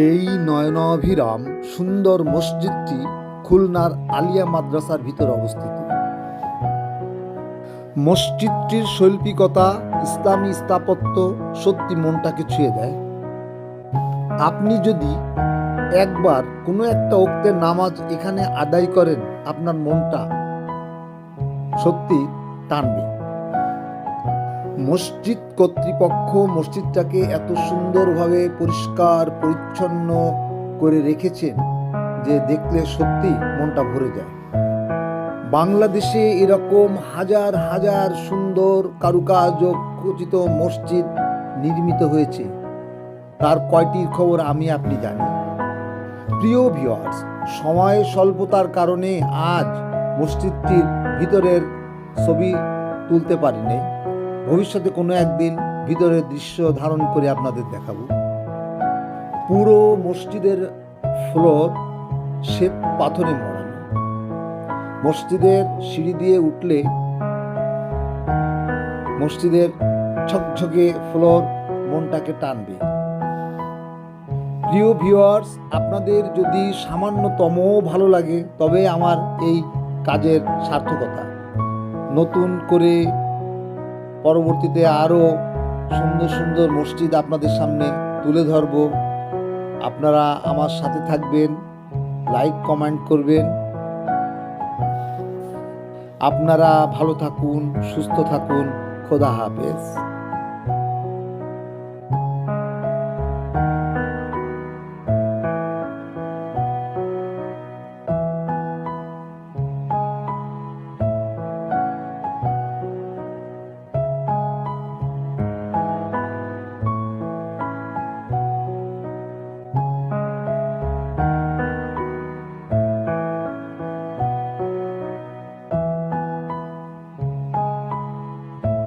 এই নয়নাভিরাম সুন্দর মসজিদটি খুলনার আলিয়া মাদ্রাসার ভিতর অবস্থিত। মসজিদটির শৈল্পিকতা, ইসলামী স্থাপত্য সত্যি মনটাকে ছুঁয়ে দেয়। আপনি যদি একবার কোনো একটা ওক্তের নামাজ এখানে আদায় করেন, আপনার মনটা সত্যি টানবে। মসজিদ কর্তৃপক্ষ মসজিদটাকে এত সুন্দরভাবে পরিষ্কার পরিচ্ছন্ন করে রেখেছেন যে দেখলে সত্যি মনটা ভরে যায়। বাংলাদেশে এরকম হাজার হাজার সুন্দর কারুকার্য খচিত মসজিদ নির্মিত হয়েছে, তার কয়টির খবর আপনি জানি। প্রিয় ভিউয়ার্স, সময় স্বল্পতার কারণে আজ মসজিদটির ভিতরের ছবি তুলতে পারিনি। ভবিষ্যতে কোনো একদিন ভিতরের দৃশ্য ধারণ করে আপনাদের দেখাবো। পুরো মসজিদের ফ্লোর শ্বেত পাথরে মোড়ানো। মসজিদের সিঁড়ি দিয়ে উঠলে মসজিদের ঝকঝকে ফ্লোর মনটাকে টানবে। প্রিয় ভিউয়ার্স, আপনাদের যদি সামান্যতম ভালো লাগে তবে আমার এই কাজের সার্থকতা। নতুন করে পরবর্তীতে আরও সুন্দর সুন্দর মসজিদ আপনাদের সামনে তুলে ধরব। আপনারা আমার সাথে থাকবেন, লাইক কমেন্ট করবেন। আপনারা ভালো থাকুন, সুস্থ থাকুন। খোদা হাফেজ।